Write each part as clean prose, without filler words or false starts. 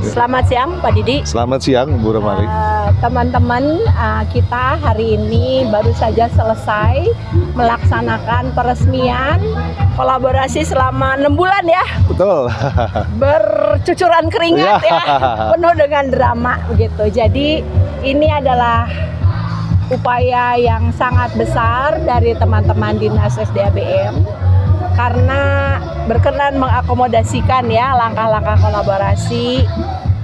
Selamat siang Pak Didi. Selamat siang Bu Romali. Teman-teman, kita hari ini baru saja selesai melaksanakan peresmian kolaborasi selama 6 bulan ya. Betul. Bercucuran keringat ya, penuh dengan drama begitu. Jadi ini adalah upaya yang sangat besar dari teman-teman Dinas SDABM karena berkenan mengakomodasikan ya langkah-langkah kolaborasi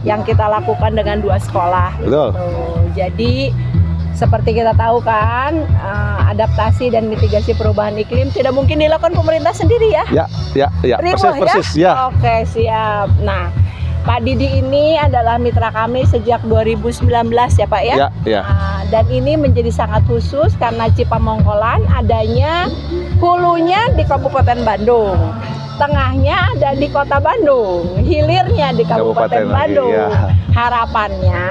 yang kita lakukan dengan 2 sekolah. Betul. Gitu. Jadi seperti kita tahu kan, adaptasi dan mitigasi perubahan iklim tidak mungkin dilakukan pemerintah sendiri ya. Ya. Persis. Ya. Oke, siap. Nah, Pak Didi ini adalah mitra kami sejak 2019 ya Pak ya? Ya. Dan ini menjadi sangat khusus karena Cipamongkolan adanya hulunya di Kabupaten Bandung, tengahnya ada di Kota Bandung, hilirnya di Kabupaten Bandung. Ya. Harapannya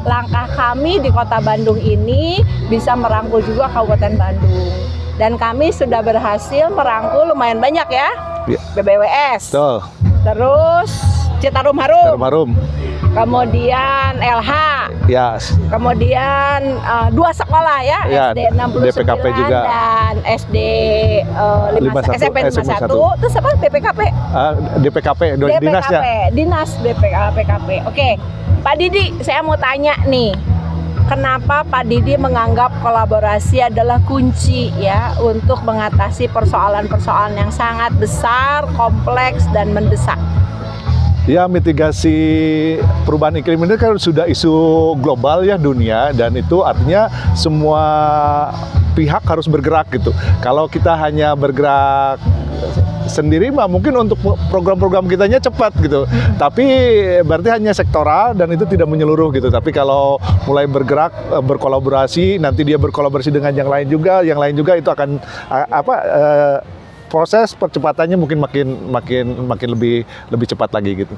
langkah kami di Kota Bandung ini bisa merangkul juga Kabupaten Bandung. Dan kami sudah berhasil merangkul lumayan banyak ya. BBWS. Betul. Terus Citarum Harum. Kemudian LH. Ya. Kemudian 2 sekolah ya, SD 69 DPKP juga. dan SD 51, SMP 51. Terus apa BPKP? DPKP, dinasnya. Dinas BPKP. Oke, Pak Didi, saya mau tanya nih, kenapa Pak Didi menganggap kolaborasi adalah kunci ya untuk mengatasi persoalan-persoalan yang sangat besar, kompleks dan mendesak? Ya, mitigasi perubahan iklim ini kan sudah isu global ya dunia, dan itu artinya semua pihak harus bergerak gitu. Kalau kita hanya bergerak sendiri mah mungkin untuk program-program kitanya cepat gitu. Tapi berarti hanya sektoral dan itu tidak menyeluruh gitu. Tapi kalau mulai bergerak, berkolaborasi, nanti dia berkolaborasi dengan yang lain juga itu akan proses percepatannya mungkin makin lebih cepat lagi gitu.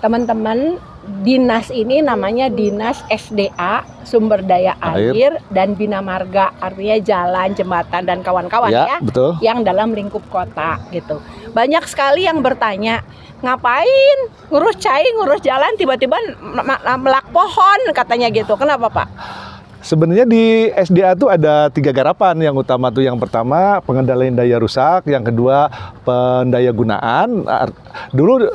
Teman-teman, dinas ini namanya Dinas SDA Sumber Daya Air dan Bina Marga, artinya jalan, jembatan dan kawan-kawan ya, betul. Yang dalam lingkup kota gitu. Banyak sekali yang bertanya, ngapain ngurus jalan tiba-tiba melak pohon katanya gitu. Kenapa Pak? Sebenarnya di SDA itu ada 3 garapan. Yang utama tuh yang pertama pengendalian daya rusak, yang kedua pendaya gunaan. Dulu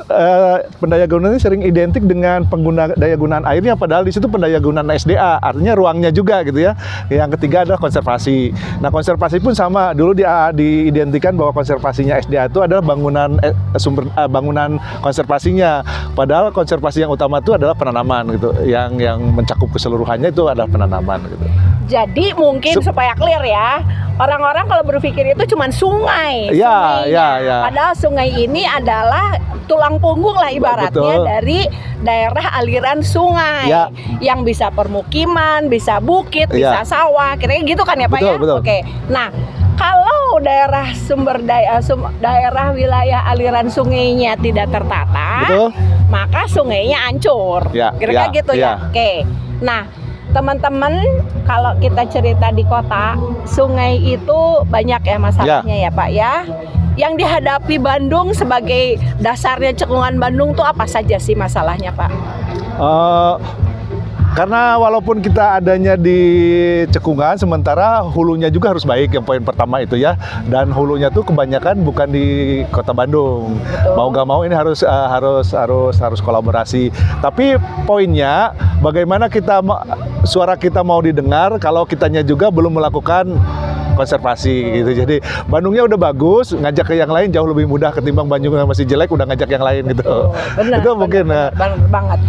pendaya gunaan ini sering identik dengan pengguna daya gunaan airnya, padahal di situ pendaya gunaan SDA, artinya ruangnya juga gitu ya. Yang ketiga adalah konservasi. Nah, konservasi pun sama. Dulu diidentikan bahwa konservasinya SDA itu adalah bangunan konservasinya. Padahal konservasi yang utama itu adalah penanaman gitu. Yang mencakup keseluruhannya itu adalah penanaman. Gitu. Jadi mungkin supaya clear ya, orang-orang kalau berpikir itu cuma sungai. Ya. Padahal sungai ini adalah tulang punggung lah ibaratnya dari daerah aliran sungai yang bisa permukiman, bisa bukit, bisa sawah, kira-kira gitu kan ya Pak ya? Betul. Oke. Nah, kalau daerah daerah wilayah aliran sungainya tidak tertata, maka sungainya hancur. Kira-kira gitu ya. Oke. Nah, teman-teman, kalau kita cerita di kota, sungai itu banyak ya masalahnya ya Pak ya. Yang dihadapi Bandung sebagai dasarnya cekungan Bandung tuh apa saja sih masalahnya Pak? Karena walaupun kita adanya di cekungan, sementara hulunya juga harus baik, yang poin pertama itu ya. Dan hulunya tuh kebanyakan bukan di Kota Bandung. Betul. Mau gak mau ini harus kolaborasi. Tapi poinnya bagaimana suara kita mau didengar kalau kitanya juga belum melakukan konservasi gitu. Jadi Bandungnya udah bagus, ngajak ke yang lain jauh lebih mudah ketimbang Bandung yang masih jelek udah ngajak yang lain gitu. Benar, itu mungkin benar banget.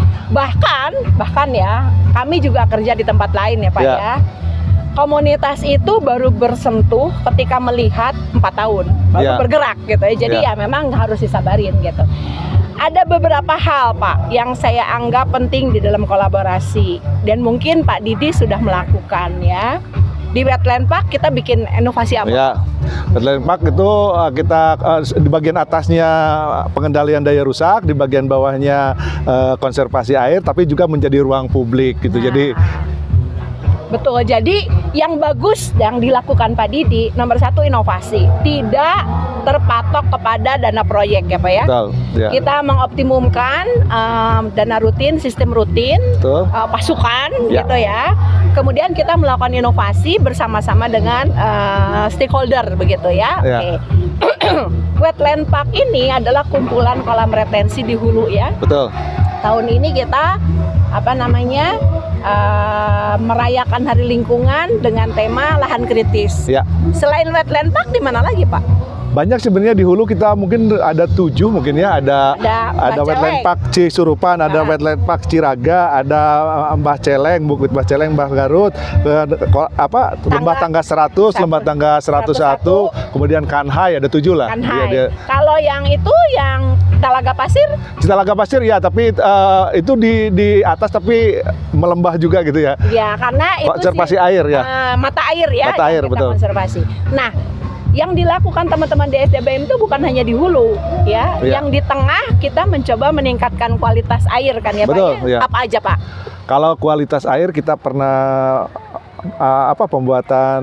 Bahkan ya, kami juga kerja di tempat lain ya Pak ya. Komunitas itu baru bersentuh ketika melihat 4 tahun baru bergerak gitu ya. Jadi ya memang harus disabarin gitu. Ada beberapa hal Pak yang saya anggap penting di dalam kolaborasi dan mungkin Pak Didi sudah melakukan ya. Di Wetland Park kita bikin inovasi apa? Ya, Wetland Park itu kita di bagian atasnya pengendalian daya rusak, di bagian bawahnya konservasi air, tapi juga menjadi ruang publik gitu. Jadi Betul. Jadi yang bagus yang dilakukan Pak Didi, nomor satu inovasi, tidak terpatok kepada dana proyek ya Pak ya. Betul, ya. Kita mengoptimumkan dana rutin, sistem rutin, pasukan ya. gitu ya. Kemudian kita melakukan inovasi bersama-sama dengan stakeholder begitu ya. Oke. Wetland Park ini adalah kumpulan kolam retensi di hulu ya. Betul. Tahun ini kita merayakan Hari Lingkungan dengan tema lahan kritis. Ya. Selain Wetland Park di mana lagi Pak? Banyak sebenarnya di hulu, kita mungkin ada 7 mungkin ya, ada Wetland Park Cisurupan, ada Wetland Park Ciraga, ada Mbah Celeng, Bukit Mbah Celeng, Mbah Garut, Lembah Tangga 100, Lembah Tangga 101, kemudian Kanhai, ada 7 lah. Kanhai. Kalau yang itu yang Talaga Pasir? Talaga Pasir ya, tapi itu di atas tapi melembah juga gitu ya. Ya, karena itu konservasi air ya. Mata air ya. Mata air, betul. Konservasi. Nah, yang dilakukan teman-teman di SDBM itu bukan hanya di hulu ya. Yang di tengah kita mencoba meningkatkan kualitas air kan ya betul, Pak ya? Apa aja Pak? Kalau kualitas air kita pernah pembuatan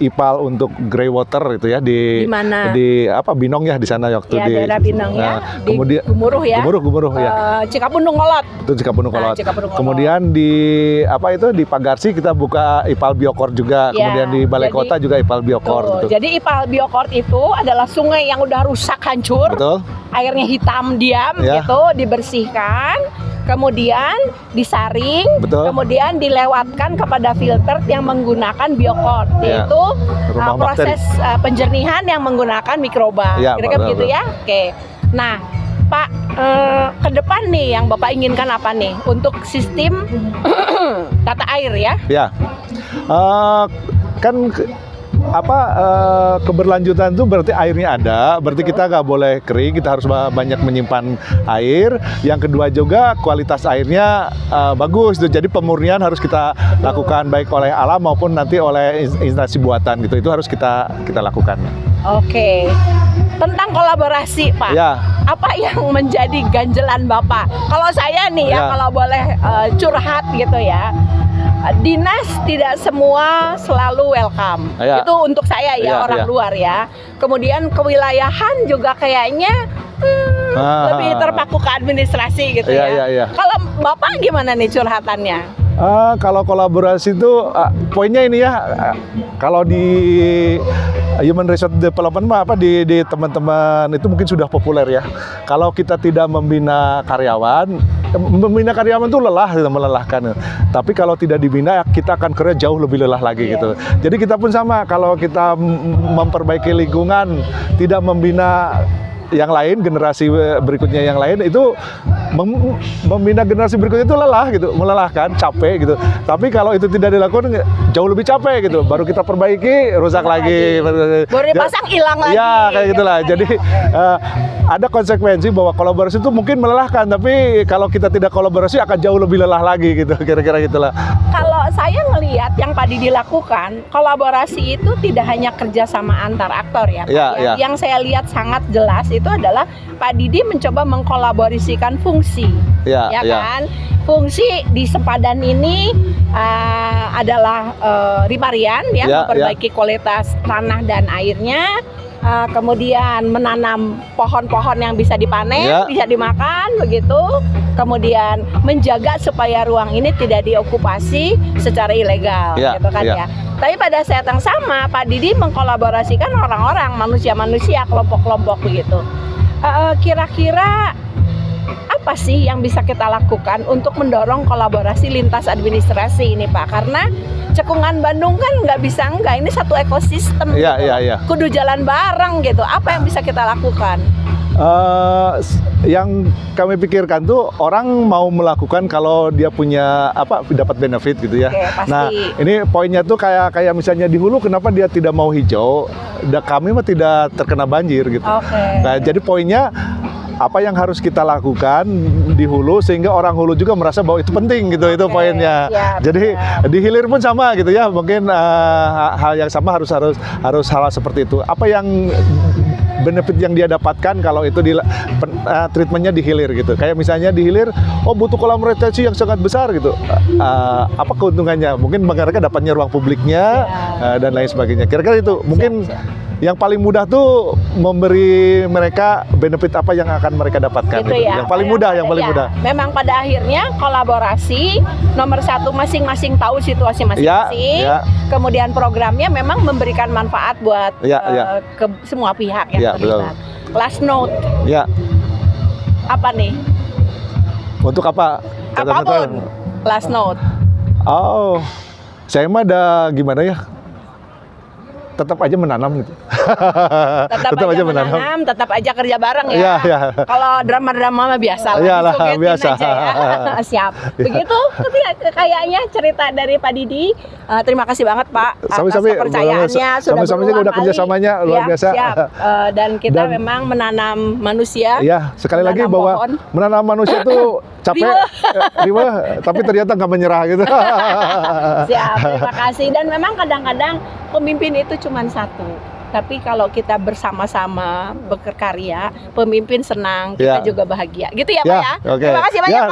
IPAL untuk grey water itu ya di mana? Di Binong ya, di sana waktu ya, di daerah Binong ya. Kemudian Gemuruh ya. Gemuruh ya. Cikapundung Kolot. Itu Cikapundung Kolot. Kemudian di di Pagarsi kita buka IPAL Biokor juga. Ya, kemudian di Balai Kota juga IPAL Biokor gitu. Jadi IPAL Biokor itu adalah sungai yang udah rusak hancur. Betul. Airnya hitam diam gitu, dibersihkan. Kemudian disaring, kemudian dilewatkan kepada filter yang menggunakan biokor, yaitu proses penjernihan yang menggunakan mikroba. Kira-kira begitu ya. Oke. Nah, Pak, ke depan nih yang Bapak inginkan apa nih untuk sistem tata air ya? Ya, kan keberlanjutan itu berarti airnya ada, berarti kita nggak boleh kering, kita harus banyak menyimpan air. Yang kedua juga kualitas airnya bagus, jadi pemurnian harus kita lakukan baik oleh alam maupun nanti oleh instansi buatan gitu, itu harus kita lakukan. Oke, tentang kolaborasi Pak, apa yang menjadi ganjelan Bapak? Kalau saya nih kalau boleh curhat gitu ya. Dinas tidak semua selalu welcome. Itu untuk saya orang luar ya. Kemudian kewilayahan juga kayaknya lebih terpaku ke administrasi gitu ya. Kalau Bapak gimana nih curhatannya? Kalau kolaborasi itu poinnya ini ya, kalau di Human Resource Development di teman-teman itu mungkin sudah populer ya. Kalau kita tidak membina karyawan itu melelahkan. Tapi kalau tidak dibina kita akan kerja jauh lebih lelah lagi gitu. Jadi kita pun sama, kalau kita memperbaiki lingkungan, tidak membina yang lain, generasi berikutnya yang lain, itu membina generasi berikutnya itu lelah gitu, melelahkan, capek gitu. Tapi kalau itu tidak dilakukan jauh lebih capek gitu. Baru kita perbaiki, rusak lagi. Baru dipasang, hilang lagi. Ya, kayak gitulah. Jadi ada konsekuensi bahwa kolaborasi itu mungkin melelahkan, tapi kalau kita tidak kolaborasi akan jauh lebih lelah lagi gitu, kira-kira gitulah. Kalau saya ngelihat yang Pak Didi lakukan, kolaborasi itu tidak hanya kerja sama antar aktor ya, Pak. Yang saya lihat sangat jelas itu adalah Pak Didi mencoba mengkolaborasikan fungsi, kan? Fungsi di sempadan ini adalah riparian memperbaiki kualitas tanah dan airnya. Kemudian menanam pohon-pohon yang bisa dipanen, bisa dimakan, begitu. Kemudian menjaga supaya ruang ini tidak diokupasi secara ilegal, gitu kan ya. Tapi pada saat yang sama, Pak Didi mengkolaborasikan orang-orang, manusia-manusia, kelompok-kelompok begitu. Kira-kira apa sih yang bisa kita lakukan untuk mendorong kolaborasi lintas administrasi ini Pak? Karena Cekungan Bandung kan nggak bisa ini satu ekosistem gitu. Kudu jalan bareng gitu. Apa yang bisa kita lakukan? Yang kami pikirkan tuh orang mau melakukan kalau dia punya dapat benefit gitu ya. Nah, ini poinnya tuh kayak misalnya di hulu, kenapa dia tidak mau hijau? Kami mah tidak terkena banjir gitu. Nah, jadi poinnya apa yang harus kita lakukan di hulu sehingga orang hulu juga merasa bahwa itu penting gitu, itu poinnya. Jadi di hilir pun sama gitu ya, mungkin hal yang sama harus hal seperti itu. Apa yang benefit yang dia dapatkan kalau itu treatmentnya di hilir gitu. Kayak misalnya di hilir, oh butuh kolam retensi yang sangat besar gitu. Apa keuntungannya? Mungkin mereka dapatnya ruang publiknya dan lain sebagainya. Kira-kira itu mungkin yang paling mudah tuh memberi mereka benefit apa yang akan mereka dapatkan. Gitu ya. Yang paling mudah, yang paling mudah. Memang pada akhirnya kolaborasi nomor satu, masing-masing tahu situasi masing-masing. Kemudian programnya memang memberikan manfaat buat ke semua pihak yang terlibat. Last note. Apa nih? Untuk apa? Apapun. Last note. Oh, saya mah ada gimana ya? Tetap aja menanam gitu. Tetap aja menanam, tetap aja kerja bareng ya. Kalau drama-drama mah biasa lah. Biasa. Aja ya. Siap. Begitu kayaknya cerita dari Pak Didi. Terima kasih banget Pak atas kepercayaannya. Sama-sama udah kerjasamanya luar biasa. Siap. Dan kita memang menanam manusia. Iya, sekali lagi bahwa menanam manusia itu capek, riweh, tapi ternyata nggak menyerah gitu. Siap, terima kasih. Dan memang kadang-kadang pemimpin itu cuma satu. Tapi kalau kita bersama-sama berkarya, pemimpin senang, kita juga bahagia. Gitu ya Pak ya? Terima kasih banyak Pak.